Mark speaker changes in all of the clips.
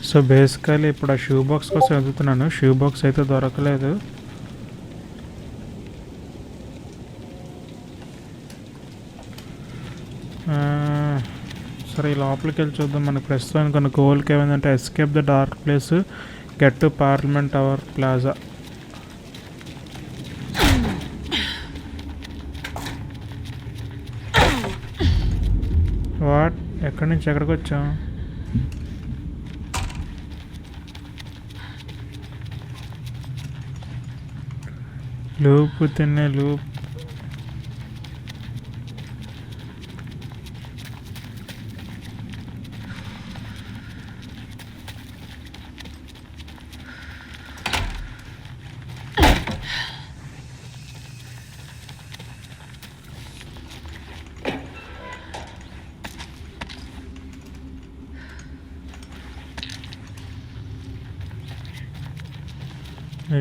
Speaker 1: So basically ఇప్పుడు ఆ shoe box కోసం వెతుకుతున్నాను. షూ బాక్స్ అయితే దొరకలేదు. సరే ఈ లోపలికి వెళ్ళి చూద్దాం. మనకి ప్రస్తుతానికి కొన్ని గోల్కి ఏమైందంటే escape the dark place, get to parliament tower plaza. What, ఎక్కడి నుంచి ఎక్కడికి వచ్చాం? లూప్ తిన్నే లూప్.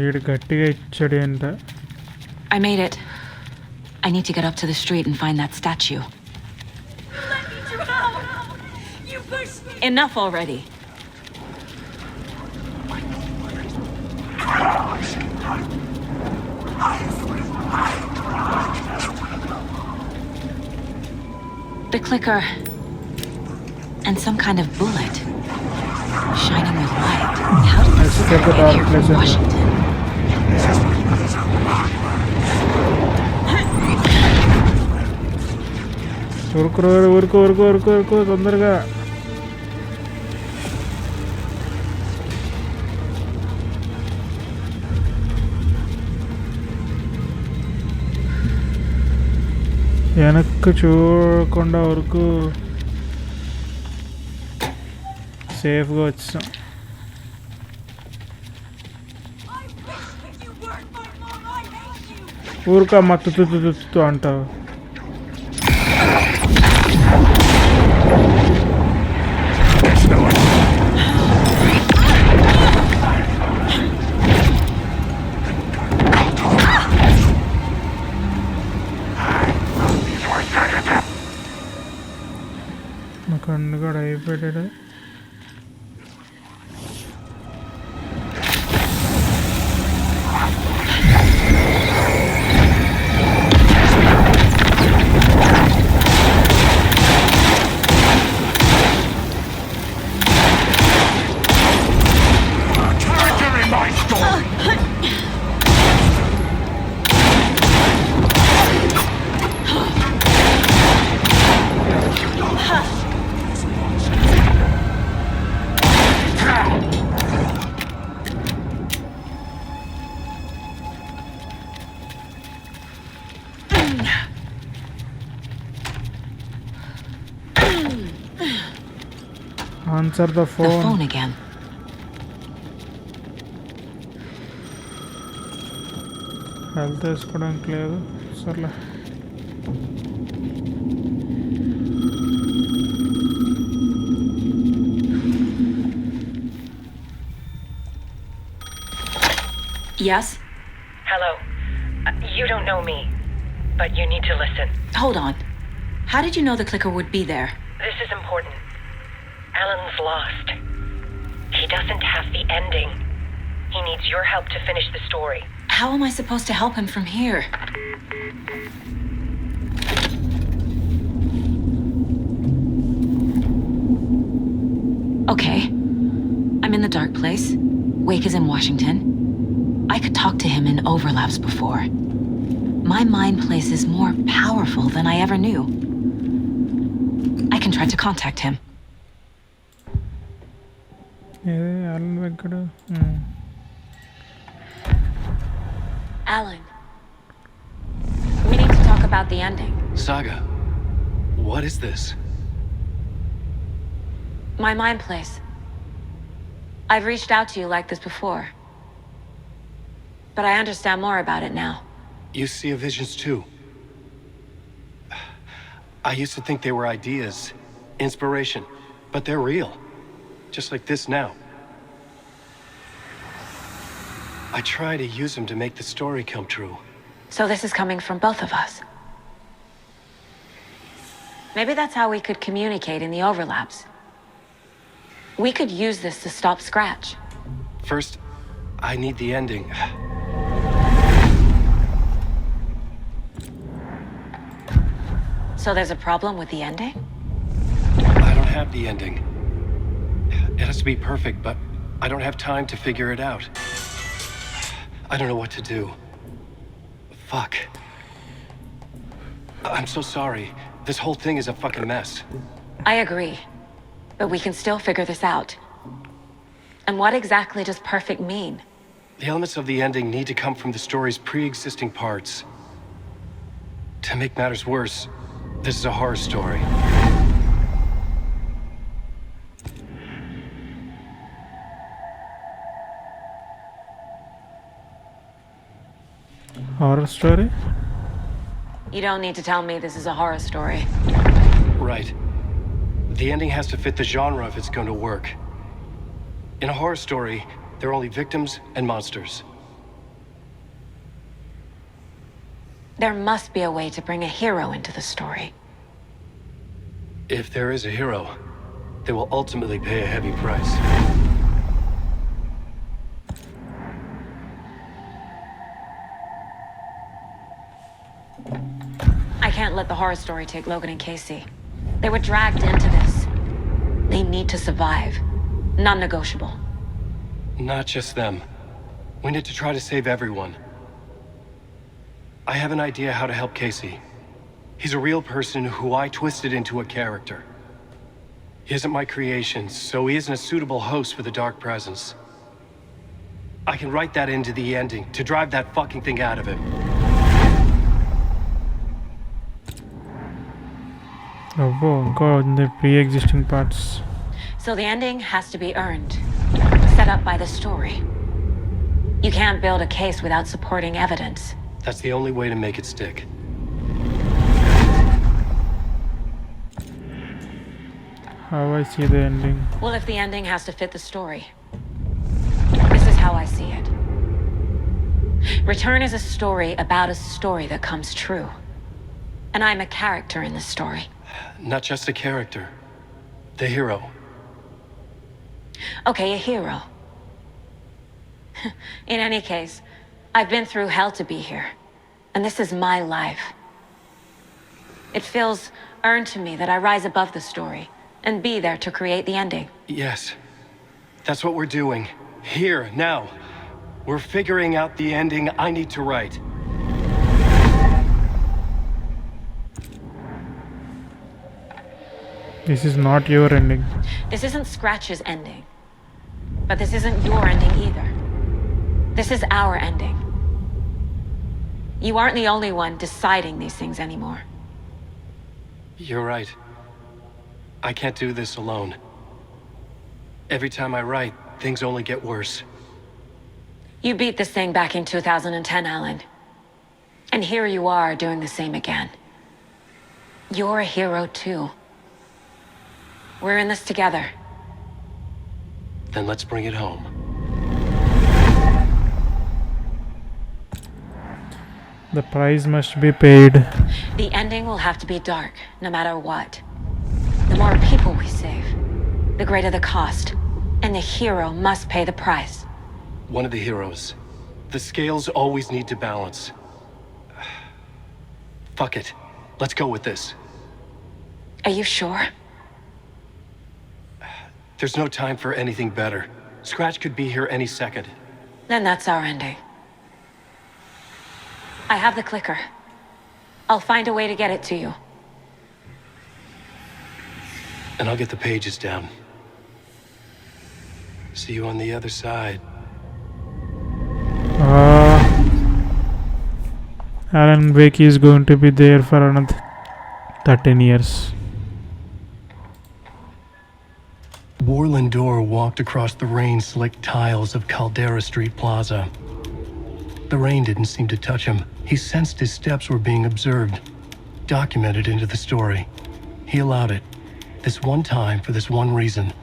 Speaker 1: వీడు గట్టిగా ఇచ్చాడు ఏంట.
Speaker 2: I made it. I need to get up to the street and find that statue.
Speaker 3: Let me drown! You pushed me!
Speaker 2: Enough already. The clicker. And some kind of bullet. Shining with light. How did this get here from Washington?
Speaker 1: ఊరుకో తొందరగా. వెనక్కి చూడకుండా వరకు సేఫ్గా వచ్చాం. ఊరుకో అమ్మ తుత్తు అంటావు. మా కన్ను కూడా అయిపోయాడు. Answer the phone.
Speaker 2: The phone again.
Speaker 1: Health వేసుకోవడానికి లేదు. సర్లే.
Speaker 2: Yes?
Speaker 4: Hello. You don't know me, but you need to listen.
Speaker 2: Hold on. How did you know the clicker would be there?
Speaker 4: This is important. Alan's lost. He doesn't have the ending. He needs your help to finish the story.
Speaker 2: How am I supposed to help him from here? Okay. I'm in the dark place. Wake is in Washington. I could talk to him in overlaps before. My mind place is more powerful than I ever knew. I can try to contact him. Alan, we need to talk about the ending.
Speaker 5: Saga, what is this?
Speaker 2: My mind place. I've reached out to you like this before. But I understand more about it now.
Speaker 5: You see visions too. I used to think they were ideas, inspiration, but they're real. Just like this now. I try to use them to make the story come true.
Speaker 2: So this is coming from both of us. Maybe that's how we could communicate in the overlaps. We could use this to stop Scratch.
Speaker 5: First, I need the ending.
Speaker 2: So there's a problem with the ending?
Speaker 5: I don't have the ending. It has to be perfect, but I don't have time to figure it out. I don't know what to do. Fuck. I'm so sorry. This whole thing is a fucking mess.
Speaker 2: I agree. But we can still figure this out. And what exactly does perfect mean?
Speaker 5: The elements of the ending need to come from the story's pre-existing parts. To make matters worse, this is a horror story.
Speaker 1: Horror story?
Speaker 2: You don't need to tell me this is a horror story.
Speaker 5: Right. The ending has to fit the genre if it's going to work. In a horror story, there are only victims and monsters.
Speaker 2: There must be a way to bring a hero into the story.
Speaker 5: If there is a hero, they will ultimately pay a heavy price.
Speaker 2: I can't let the horror story take Logan and Casey. They were dragged into this. They need to survive. Non-negotiable.
Speaker 5: Not just them. We need to try to save everyone. I have an idea how to help Casey. He's a real person who I twisted into a character. He isn't my creation, so he isn't a suitable host for the Dark Presence. I can write that into the ending to drive that fucking thing out of him.
Speaker 1: Oh, in the pre-existing parts.
Speaker 2: So the ending has to be earned. Set up by the story. You can't build a case without supporting evidence.
Speaker 5: That's the only way to make it stick.
Speaker 1: How I see the ending.
Speaker 2: Well, if the ending has to fit the story. This is how I see it. Return is a story about a story that comes true. And I'm a character in this story.
Speaker 5: Not just a character. The hero.
Speaker 2: Okay, a hero. In any case, I've been through hell to be here. And this is my life. It feels earned to me that I rise above the story and be there to create the ending.
Speaker 5: Yes. That's what we're doing. Here, now. We're figuring out the ending I need to write.
Speaker 1: This is not your ending.
Speaker 2: This isn't Scratch's ending. But this isn't your ending either. This is our ending. You aren't the only one deciding these things anymore.
Speaker 5: You're right. I can't do this alone. Every time I write, things only get worse.
Speaker 2: You beat this thing back in 2010, Alan. And here you are doing the same again. You're a hero too. We're in this together.
Speaker 5: Then let's bring it home.
Speaker 1: The price must be paid.
Speaker 2: The ending will have to be dark, no matter what. The more people we save, the greater the cost. And the hero must pay the price.
Speaker 5: One of the heroes. The scales always need to balance. Fuck it. Let's go with this.
Speaker 2: Are you sure?
Speaker 5: There's no time for anything better. Scratch could be here any second.
Speaker 2: Then that's our ending. I have the clicker. I'll find a way to get it to you.
Speaker 5: And I'll get the pages down. See you on the other side.
Speaker 1: Alan Wake is going to be there for another 13 years.
Speaker 5: Warland Dorr walked across the rain-slicked tiles of Caldera Street Plaza. The rain didn't seem to touch him. He sensed his steps were being observed, documented into the story. He allowed it, this one time for this one reason,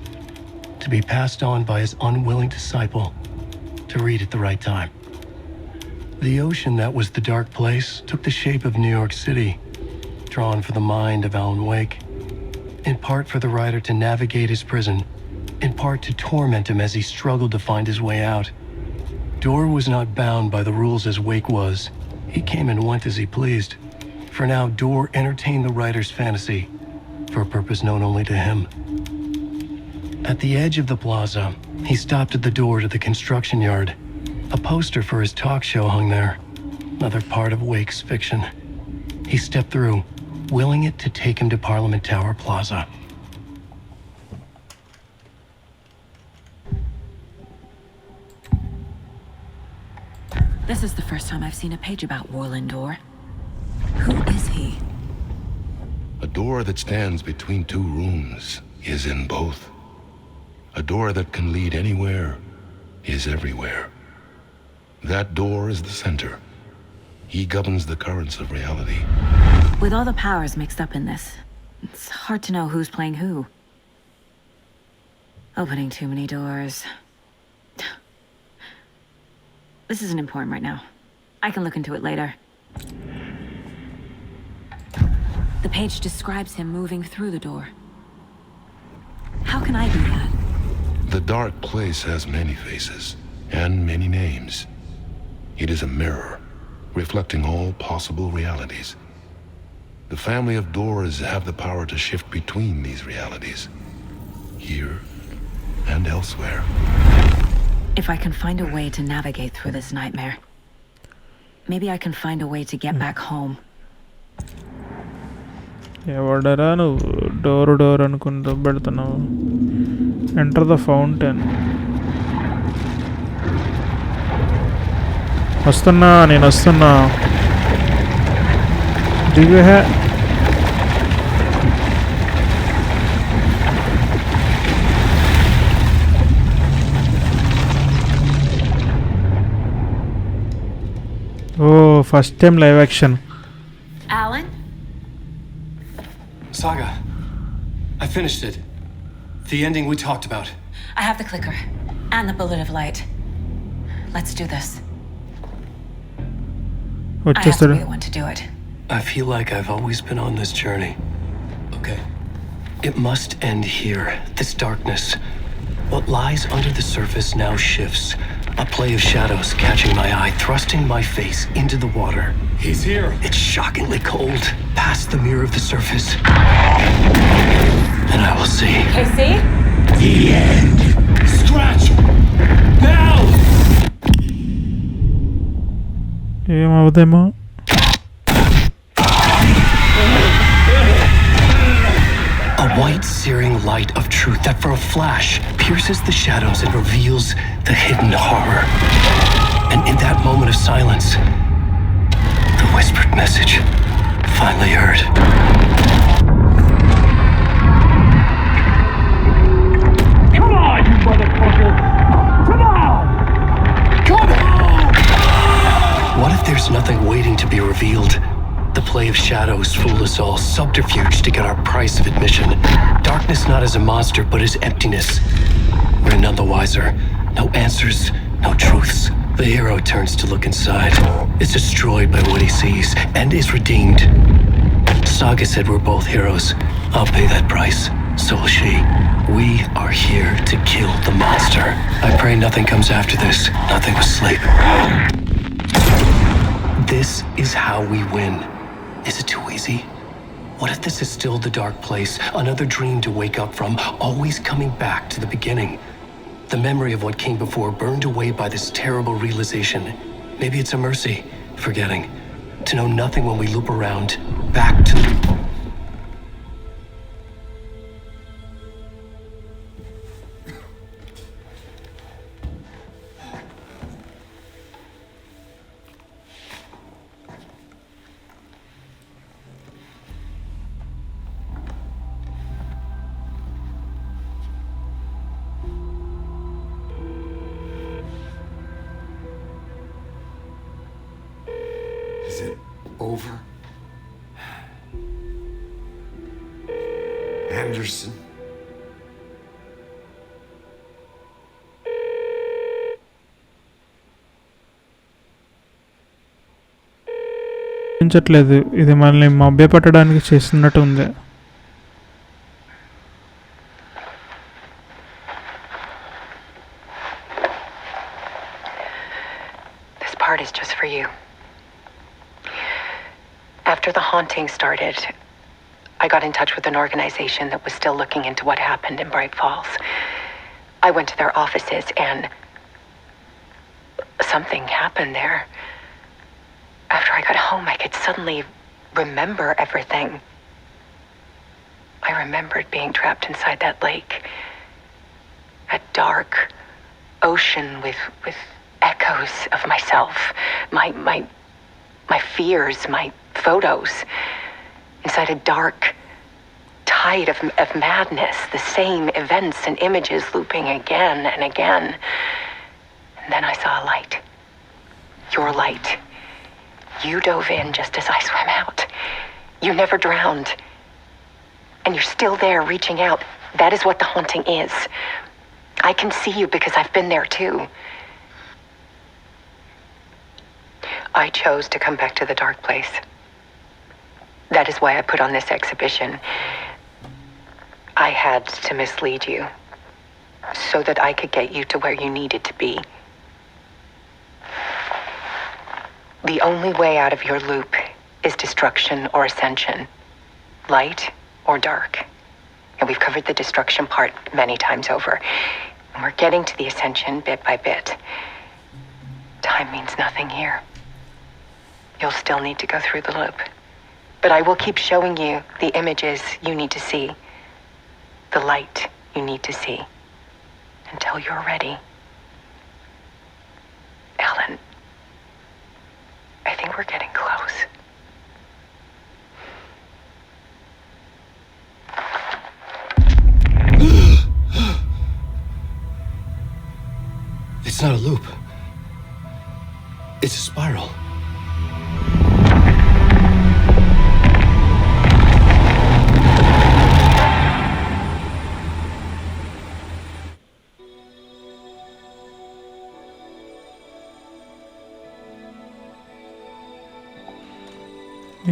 Speaker 5: to be passed on by his unwilling disciple, to read at the right time. The ocean that was the dark place took the shape of New York City, drawn for the mind of Alan Wake, in part for the writer to navigate his prison in part to torment him as he struggled to find his way out. Dorr was not bound by the rules as Wake was. He came and went as he pleased. For now, Dorr entertained the writer's fantasy, for a purpose known only to him. At the edge of the plaza, he stopped at the door to the construction yard. A poster for his talk show hung there, another part of Wake's fiction. He stepped through, willing it to take him to Parliament Tower Plaza.
Speaker 2: This is the first time I've seen a page about Warland Dorr. Who is he?
Speaker 6: A door that stands between two rooms is in both. A door that can lead anywhere is everywhere. That door is the center. He governs the currents of reality.
Speaker 2: With all the powers mixed up in this, it's hard to know who's playing who. Opening too many doors. This isn't important right now. I can look into it later. The page describes him moving through the door. How can I do that?
Speaker 6: The dark place has many faces and many names. It is a mirror, reflecting all possible realities. The family of Doors have the power to shift between these realities, here and elsewhere.
Speaker 2: If I can find a way to navigate through this nightmare, maybe I can find a way to get back home.
Speaker 1: ఎవడరా నువ్వు door door అనుకుంటూ పెడుతున్నావు? Enter the fountain. వస్తున్నా, నేను వస్తున్నా. దిగే. ఓ first time live action.
Speaker 2: Alan?
Speaker 5: Saga, I finished it. The ending we talked about.
Speaker 2: I have the clicker and the bullet of light. Let's do this. I have to
Speaker 1: వచ్చేస్తాడు.
Speaker 2: be the one to do it.
Speaker 5: I feel like I've always been on this journey. Okay. It must end here, this darkness. What lies under the surface now shifts. A play of shadows catching my eye, thrusting my face into the water. He's here. It's shockingly cold, past the mirror of the surface. And I will see.
Speaker 2: KC?
Speaker 5: The end. Scratch! Now!
Speaker 1: ఏమవుదేమో.
Speaker 5: A white, searing light of truth that for a flash pierces the shadows and reveals the hidden horror. And in that moment of silence, the whispered message finally heard. Come on, you motherfucker! Come on! Come on! What if there's nothing waiting to be revealed? The play of shadows fool us all, subterfuge to get our price of admission. Darkness not as a monster, but as emptiness. We're none the wiser. No answers, no truths. The hero turns to look inside, is destroyed by what he sees, and is redeemed. Saga said we're both heroes. I'll pay that price. So will she. We are here to kill the monster. I pray nothing comes after this. Nothing but sleep. This is how we win. Is it too easy? What if this is still the dark place, another dream to wake up from, always coming back to the beginning? The memory of what came before burned away by this terrible realization. Maybe it's a mercy, forgetting. To know nothing when we loop around, back to...
Speaker 7: Is it over? Anderson?
Speaker 1: అనిపించట్లేదు. ఇది మనల్ని మభ్యపెట్టడానికి చేస్తున్నట్టు ఉంది.
Speaker 4: part is just for you. After the haunting started, I got in touch with an organization that was still looking into what happened in Bright Falls. I went to their offices and something happened there. After I got home, I could suddenly remember everything. I remembered being trapped inside that lake. A dark ocean with echoes of myself, my fears, my photos. Inside a dark tide of madness, the same events and images looping again and again. And then I saw a light. Your light. You dove in just as I swam out. You never drowned. And you're still there reaching out. That is what the haunting is. I can see you because I've been there too. I chose to come back to the dark place. That is why I put on this exhibition. I had to mislead you so that I could get you to where you needed to be. The only way out of your loop is destruction or ascension, light or dark. And we've covered the destruction part many times over. And we're getting to the ascension bit by bit. Time means nothing here. You'll still need to go through the loop. But I will keep showing you the images you need to see, the light you need to see, until you're ready. Alan, I think we're getting close.
Speaker 5: It's not a loop. It's a spiral.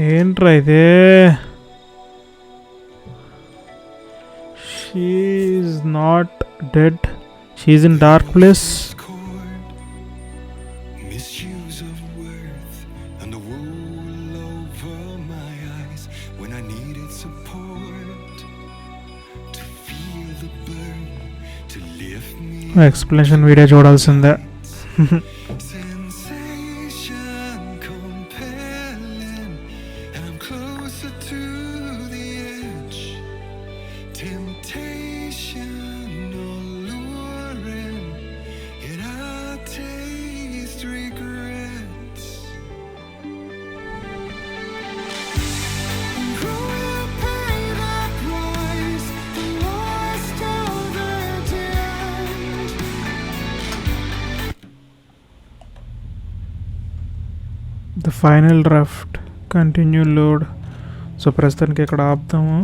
Speaker 1: ఏంట్రా ఇదే she's not dead she's in dark place
Speaker 7: Misuse of worth and the wool over my eyes when I needed support to feel the burn to lift me.
Speaker 1: Explanation video చూడాల్సిందే
Speaker 7: Sensation compelling, and I'm closer to the edge. Temptation alluring, yet I taste regrets. Who will pay that price? The lost of the dead.
Speaker 1: The final draft continue load so ప్రస్తుతానికి ఇక్కడ ఆపుదాము